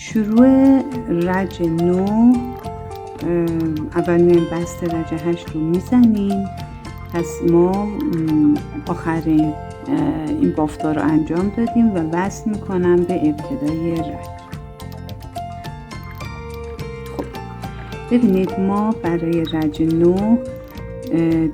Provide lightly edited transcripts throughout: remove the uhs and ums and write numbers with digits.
شروع رج 9 اول میایم بست رج 8 رو میزنیم. پس ما آخرین این بافتا رو انجام دادیم و وصل میکنم به ابتدای رج. خب ببینید ما برای رج 9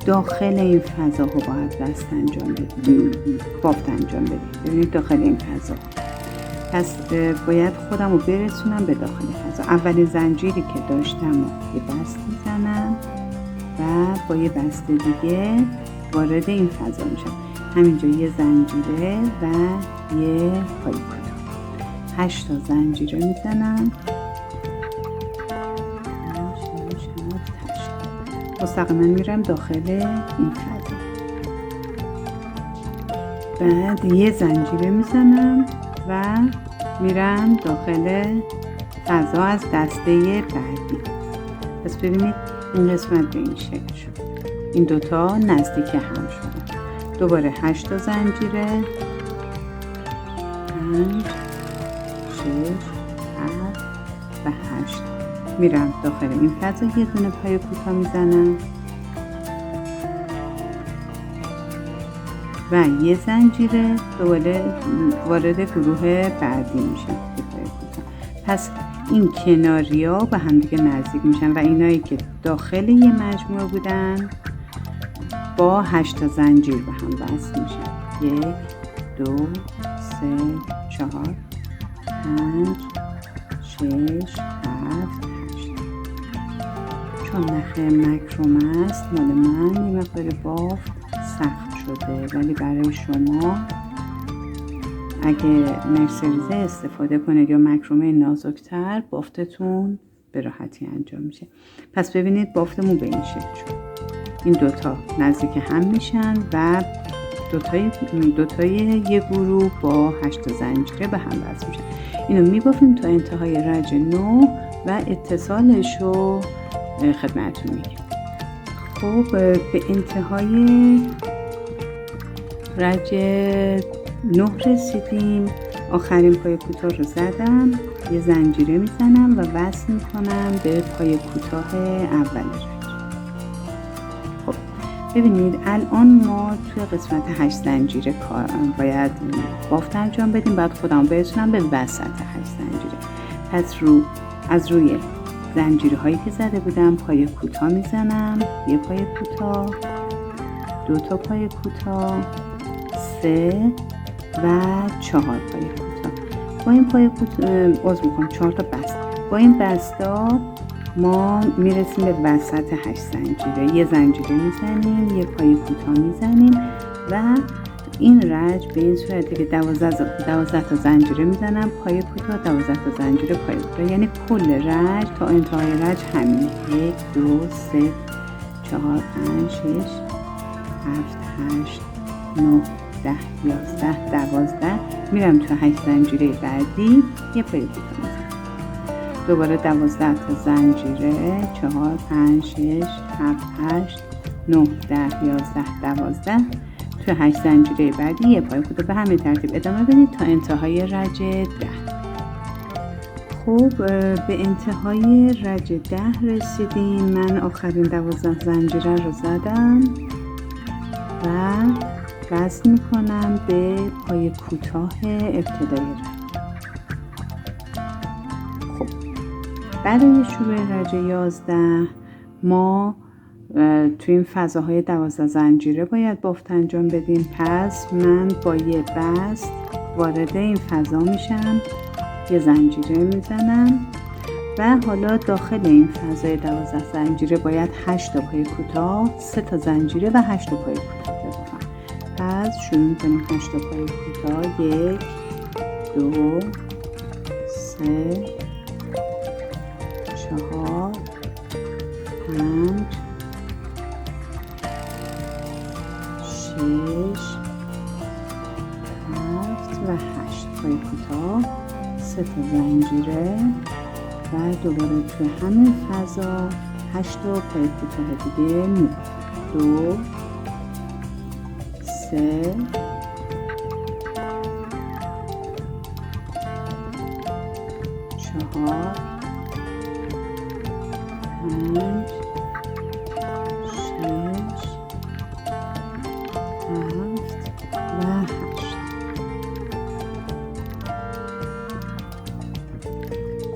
داخل این فضا رو باید بست انجام بدیم، بافت انجام بدیم. ببینید داخل این فضا، پس باید خودم رو برسونم به داخل فضا. اولین زنجیری که داشتم یه بست میزنم و با یه بست دیگه وارد این فضا میشم. همینجا یه زنجیره و یه پای کوتاه، 8 تا زنجیره میزنم. مستقیما میرم داخل این فضا. بعد یه زنجیره میزنم و میرم داخل فضا از دسته بعدی. پس ببینید این قسمت به این شکل شد. این دوتا نزدیک هم شدن. دوباره 8 تا زنجیره، 5 6 7 و 8. میرم داخل این فضا، یه دونه پای کوتاه میزنم و یه زنجیره، دوباره وارد گروه بعدی میشم. پس این کناریا به هم دیگه نزدیک میشن و اینایی که داخل یه مجموعه بودن با 8 تا زنجیر به هم وصل میشن. 1 2 3 4 5 6 7 چون نخ مکروم است مال من یه مقدار بافت سخت شده، ولی برای شما اگه مرسریزه استفاده کنید یا مکرومه نازکتر، بافتتون به راحتی انجام میشه. پس ببینید بافتمون به این شکل شد. این دوتا نزدیک هم میشن و دوتای یه گروه با 8 تا زنجیره به هم وصل میشن. اینو میبافیم تا انتهای رج 9 و اتصالش رو خدمتتون میگم. خب به انتهای رج 9 رسیدیم. آخرین پای کوتاه رو زدم، یه زنجیره میزنم و وصل میکنم به پای کوتاه اول رج. خب ببینید الان ما توی قسمت 8 زنجیره باید بافت انجام بدیم. بعد خودم برسونم به وسط 8 زنجیره. پس از روی زنجیره هایی که زده بودم پای کوتاه میزنم، یه پای کوتاه، 2 تا پای کوتاه، 3 و 4 پای کوتاه. با این پای کوتاه 4 تا بست. با این بستا ما میرسیم به وسط 8 زنجیره. یه زنجیره میزنیم، یه پای کوتاه میزنیم و این رج به این صورته که 12 تا زنجیره میزنم، پای کوتاه، 12 تا زنجیره پای کوتاه. یعنی کل رج تا انتهای رج همینه. 1 2 3 4 5 6 7 8 9 10 11 12. میرم تو 8 زنجیره بعدی یه پای کوتاه میزنم. دوباره 12 تا زنجیره، 4 5 6 7 8 9 10 11 12. تو 8 زنجیره بعدی یه پای کوتاه. به همین ترتیب ادامه بدید تا انتهای رج 10. خب به انتهای رج 10 رسیدیم. من آخرین 12 زنجیره رو زدم و وصل میکنم به پای کوتاه ابتدای رج. خب برای شروع رج 11 ما تو این فضاهای 12 زنجیره باید بافت انجام بدیم. پس من با یه بست وارد این فضا میشم، یه زنجیره میزنم و حالا داخل این فضای 12 زنجیره باید 8 تا پای کوتاه، 3 تا زنجیره و 8 تا پای کوتاه ببافم. پس شروع میکنیم 8 تا پای کوتاه. 1 2 3 4 5 6 7 و 8 پای کوتاه، 3 تا زنجیره و دوباره توی همین فضا 8 تا پای کوتاه دیگه می‌بافم. 2 3 4 4 5 6 7 و 8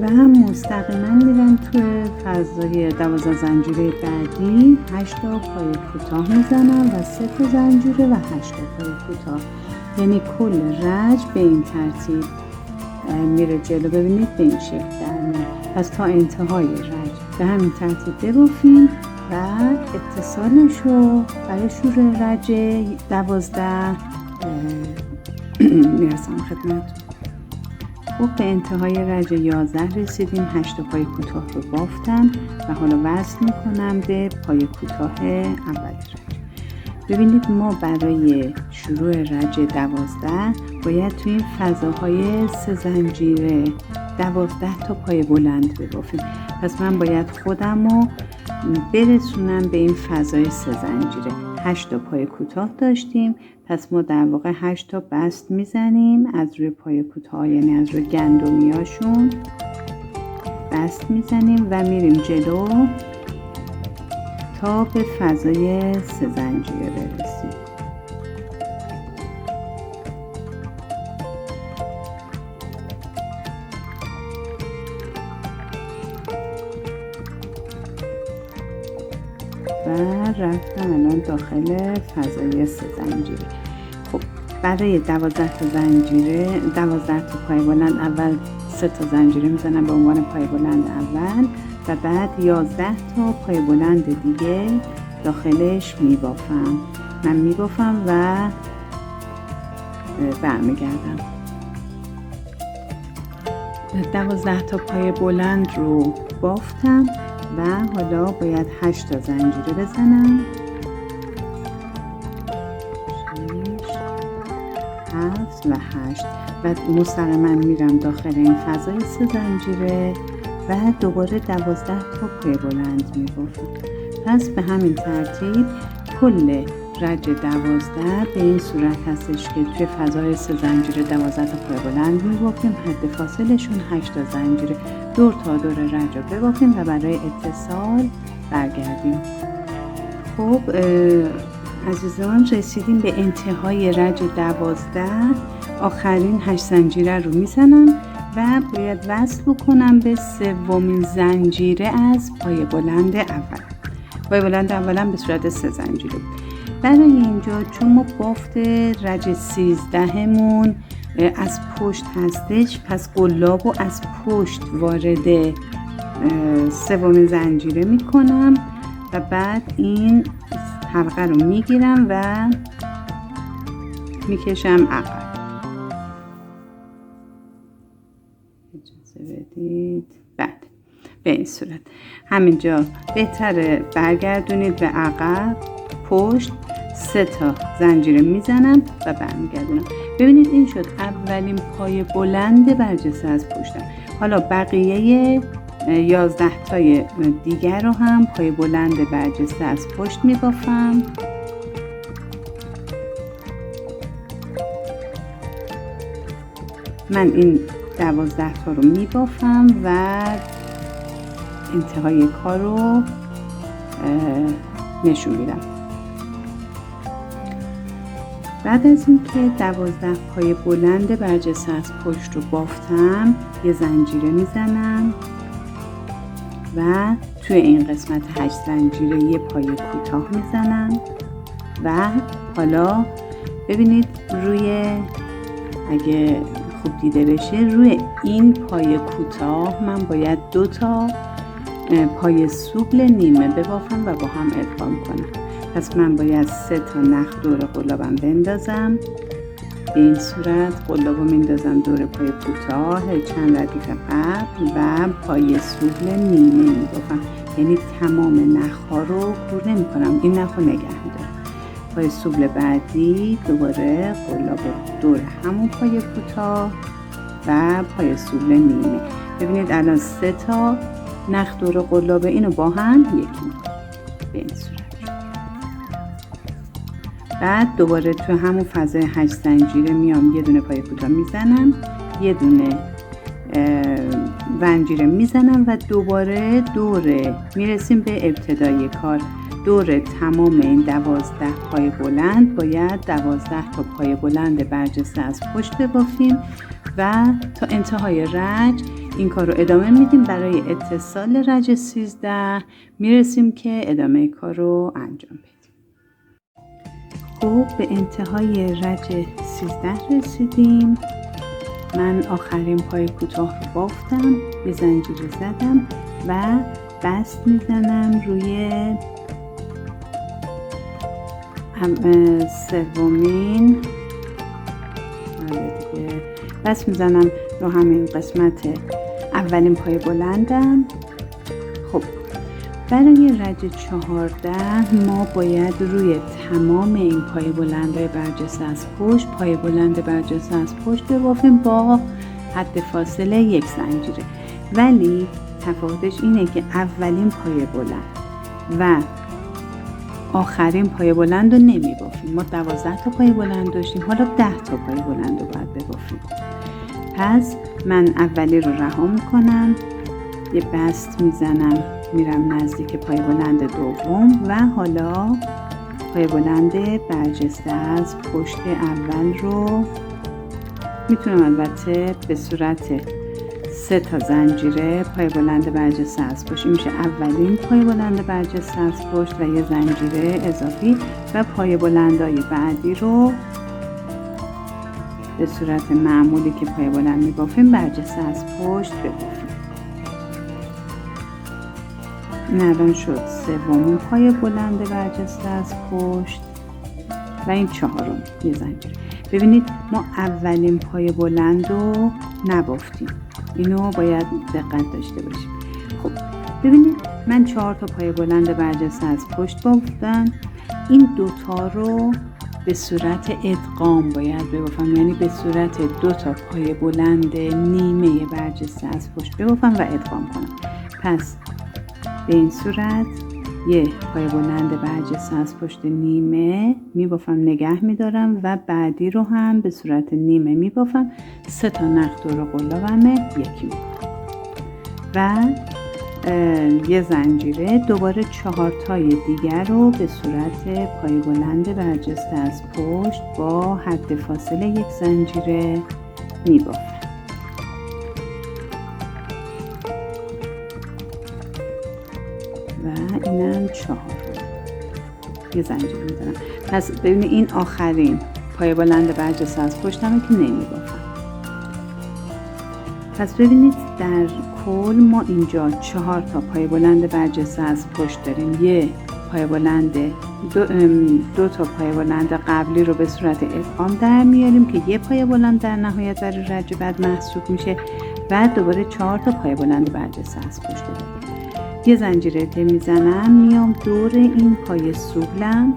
و مستقیما میرم توی فضای 12 زنجیره بعدی 8 تا پای کوتاه میزنم و 3 تا زنجیره و 8 تا پای کوتاه، یعنی کل رج به این ترتیب میره جلو. ببینید به این شکل در میاد. پس تا انتهای رج به همین ترتیب ببافیم و اتصالش رو برای شروع رج 12 میرسم خدمتتون. خب به انتهای رج 11 رسیدیم. 8 پای کوتاه رو بافتم و حالا وصل میکنم به پای کوتاه اول رج. ببینید ما برای شروع رج 12 باید توی این فضاهای 3 زنجیره 12 تا پای بلند ببافیم. پس من باید خودم رو برسونم به این فضای 3 زنجیره. 8 تا پای کوتاه داشتیم، پس ما در واقع 8 تا بست میزنیم از روی پای کوتاه، یعنی از روی گندمیاشون بست میزنیم و میریم جلو تا به فضای 3 زنجیره برسیم. و رفتم الان داخل فضای 3 زنجیره. خب برای 12 تا زنجیره 12 تا پای بلند اول 3 تا زنجیره میزنم به عنوان پای بلند اول و بعد 11 تا پای بلند دیگه داخلش میبافم. من میبافم و برمیگردم. 12 تا پای بلند رو بافتم و حالا باید 8 تا زنجیره بزنم. 6 7 و 8 و مستقیما میرم داخل این فضای 3 زنجیره و دوباره 12 تا پای بلند میبافم. پس به همین ترتیب کل رج 12 به این صورت هستش که توی فضای 3 زنجیره 12 تا پای بلند میبافیم. حد فاصلشون 8 تا زنجیره. دور تا دور رج رو ببافیم و برای اتصال برگردیم. خب عزیزان رسیدیم به انتهای رج 12. آخرین 8 زنجیره رو میزنم و باید وصل بکنم به 3مین زنجیره از پای بلند اول. پای بلند اولم به صورت 3 زنجیره. برای اینجا چون ما بافت رج 13مون از پشت هستش، پس قلاب رو از پشت وارد 3مین زنجیره میکنم و بعد این حلقه رو میگیرم و میکشم عقب. اجازه بدید. بعد به این صورت همینجا بهتره برگردونید به عقب، پشت 3 تا زنجیره میزنم و برمیگردونم. ببینید این شد اولین پای بلند برجسته از پشتم. حالا بقیه 11 تای دیگر رو هم پای بلند برجسته از پشت میبافم. من این 12 تا رو میبافم و انتهای کار رو نشون میدم. بعد از اینکه 12 پای بلند برجسته از پشت رو بافتم، یه زنجیره میزنم و توی این قسمت 8 زنجیره یه پای کوتاه میزنم و حالا ببینید روی، اگه خوب دیده بشه، روی این پای کوتاه من باید 2 تا پای سوبل نیمه ببافم و با هم ادغام کنم. پس من باید 3 تا نخ دور قلابم بندازم. به این صورت قلابو میندازم دور پای کوتاه چند ردیف قبل و پای سوبل نیمه میبافم، یعنی تمام نخها رو کور نمی کنم، این نخ رو نگه میدارم. پای سوبل بعدی دوباره قلابو دور همون پای کوتاه و پای سوبل نیمه. ببینید الان 3 تا نخ دور قلاب اینو با هم یکی به این صورت. بعد دوباره تو همون فضای 8 زنجیره میام یه دونه پای کوتاه میزنم، یه دونه زنجیره میزنم و دوباره دور میرسیم به ابتدای کار. دور تمام این 12 پای بلند باید 12 تا پای بلند برجسته از پشت ببافیم و تا انتهای رج این کار رو ادامه میدیم. برای اتصال رج 13 میرسیم که ادامه کار رو انجام بدیم. خب به انتهای رج 13 رسیدیم. من آخرین پای کوتاه رو بافتم، یه زنجیره زدم و بست میزنم روی سومین، بست میزنم رو همین قسمت اولین پای بلندم. خب برای رج 14 ما باید روی تمام این پای بلندهای برجسته از پشت پای بلند برجسته از پشت ببافیم با حد فاصله 1 زنجیره، ولی تفاوتش اینه که اولین پای بلند و آخرین پای بلند رو نمی بافیم. ما 12 تا پای بلند داشتیم، حالا 10 تا پای بلند رو باید ببافیم. پس من اولی رو رها میکنم، یه بست میزنم، میرم نزدیک پای بلند دوم و حالا پای بلند برجسته از پشت اول رو میتونم البته به صورت 3 تا زنجیره پای بلند برجسته از پشت، این میشه اولین پای بلند برجسته از پشت و یه زنجیره اضافی و پای بلندهای بعدی رو به صورت معمولی که پای بلند میبافیم برجسته از پشت ببافیم. این الان شد سومین پای بلند برجسته از پشت و این چهارم یه زنجیره. ببینید ما اولین پای بلند رو نبافتیم، اینو باید دقت داشته باشیم. خب ببینید من 4 تا پای بلند برجسته از پشت بافتم، این دوتا رو به صورت ادغام باید ببافم، یعنی به صورت 2 تا پای بلند نیمه برجسته از پشت ببافم و ادغام کنم. پس به این صورت یه پای بلند برجسته از پشت نیمه میبافم، نگه میدارم و بعدی رو هم به صورت نیمه میبافم. 3 تا نخ دور قلابمه، یکی میبافم و یه زنجیره. دوباره 4 تای دیگر رو به صورت پای بلند برجسته از پشت با حد فاصله 1 زنجیره میبافم و اینم 4 یه زنجیره میزنم. پس ببینید این آخرین پای بلند برجسته از پشتمه که نمیبافم. پس ببینید در کل ما اینجا 4 تا پای بلند برجسته از پشت داریم. یه پای بلند دو تا پای بلند قبلی رو به صورت ادغام در میاریم که یه پای بلند در نهایت برای رج بعد محسوب میشه. بعد دوباره 4 تا پای بلند برجسته از پشت داریم. یه زنجیره که میزنم، میام دور این پای سوبلم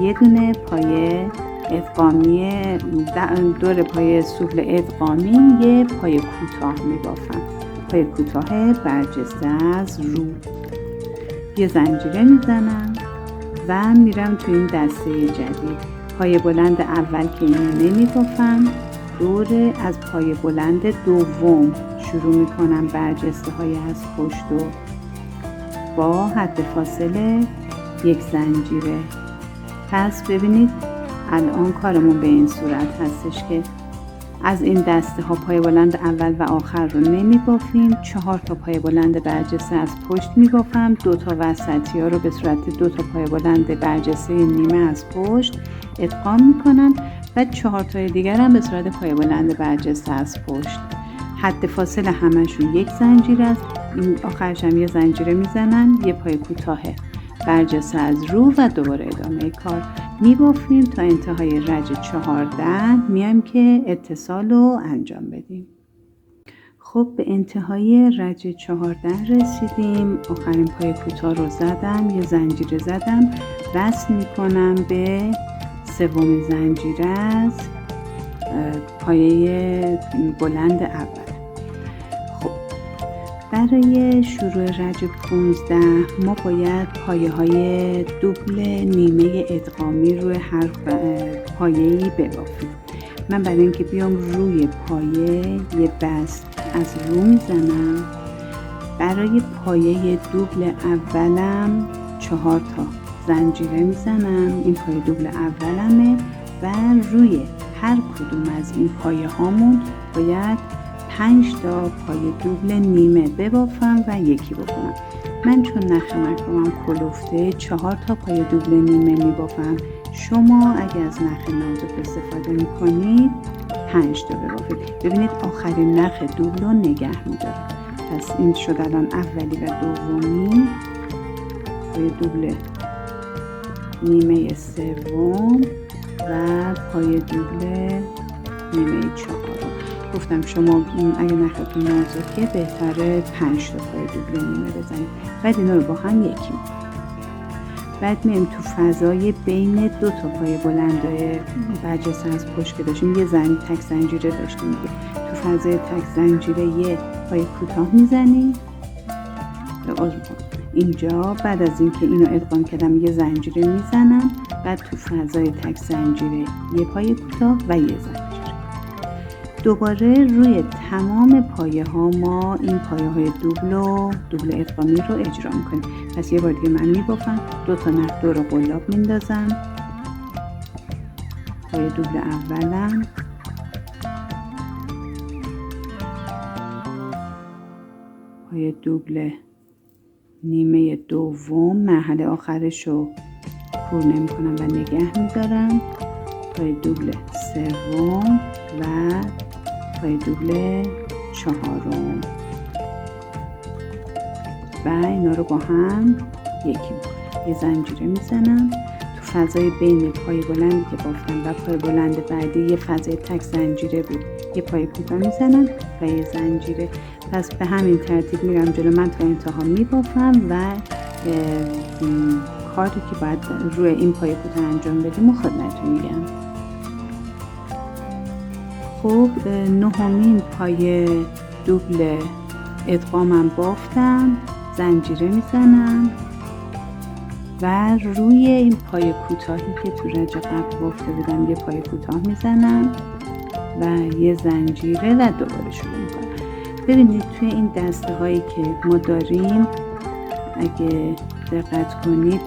یه دونه پای ادغامی، دور پای سوبل ادغامی یه پای کوتاه میبافم، پای کوتاه برجسته از رو. یه زنجیره میزنم و میرم تو این دسته جدید. پای بلند اول که اینو نمیبافم، دور از پای بلند دوم شروع میکنم برجسته های از پشت و با حد فاصله 1 زنجیره. پس ببینید الان کارمون به این صورت هستش که از این دسته ها پای بلند اول و آخر رو نمی بافیم. 4 تا پای بلند برجسته از پشت می بافم. 2 تا وسطی ها رو به صورت 2 تا پای بلند برجسته نیمه از پشت ادغام می کنم و 4 تای دیگر هم به صورت پای بلند برجسته از پشت. حد فاصله همشون 1 زنجیره است. این آخرش هم یه زنجیره میزنن، یه پای کوتاه برجسته از رو و دوباره ادامه کار میبافیم تا انتهای رج 14 میایم که اتصال رو انجام بدیم. خب به انتهای رج 14 رسیدیم. آخرین پای کوتاه رو زدم، یه زنجیره زدم، وصل میکنم به سومین زنجیره از پایه بلند اول. برای شروع رج 15 ما باید پایه های دوبل نیمه ادغامی روی هر پایه‌ای ببافیم. من برای اینکه بیام روی پایه یه بست از رو میزنم. برای پایه دوبل اولم 4 تا زنجیره میزنم. این پایه دوبل اولمه و روی هر کدوم از این پایه هامون باید 5 تا پایه دوبل نیمه ببافم و یکی بکنم. من چون نخ مکرمم کلفته 4 تا پایه دوبل نیمه میبافم. شما اگه از نخ نازک استفاده میکنید 5 تا ببافید. ببینید آخرین نخ دوبل رو نگه میداره. پس این شد الان اولی و دومی پایه دوبل نیمه سوم و پایه دوبل نیمه چهارم. گفتم شما اگه نختون نازکه بهتره 5 تا پایه دوبل نیمه بزنید. بعد اینا رو با هم یکی میکنیم. بعد میایم تو فضای بین 2 تا پایه بلندای برجسته از پشت که داشتیم یه تک زنجیره داشتیم دیگه. تو فضای تک زنجیره یه پایه کوتاه میزنیم. اینجا بعد از اینکه اینو ادغام کردم یه زنجیره میزنم. بعد تو فضای تک زنجیره یه پایه کوتاه و یه زنجیره. دوباره روی تمام پایه ها ما این پایه های دوبل ادغامی رو اجرا میکنیم. پس یه بار دیگه من میبافم. 2 تا نخ دور قلاب میندازم. پایه دوبل اولم، پایه دوبل نیمه دوم، مرحله آخرش رو پر نمی کنم و نگه میدارم. پایه دوبل سوم و پایه دوبل چهارم و اینا رو با هم یکی میکنم. یه زنجیره میزنم. تو فضای بین پایه بلندی که بافتم و پایه بلند بعدی یه فضای تک زنجیره بود. یه پایه کوتاه میزنم و یه زنجیره. پس به همین ترتیب میرم جلو. من تا انتها میبافم و کاری که باید روی این پایه کوتاه انجام بدیم و خدمتتون میگم. خب نهمین پایه دوبل ادغامم بافتم. زنجیره میزنم و روی این پایه کوتاهی که تو رج قبل بافته بودم یه پایه کوتاه میزنم و یه زنجیره و دوباره شروع میکنم. ببینید توی این دسته هایی که ما داریم اگه دقت کنید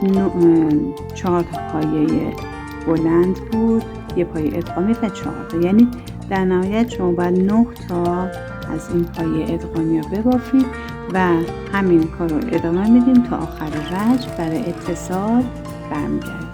4 تا پایه بلند بود، یه پایه ادغامی و 4 تا، یعنی در نهایت شما باید 9 تا از این پایه ادغامی رو ببافید و همین کار رو ادامه میدیم تا آخر رج برای اتصال برمیگردیم.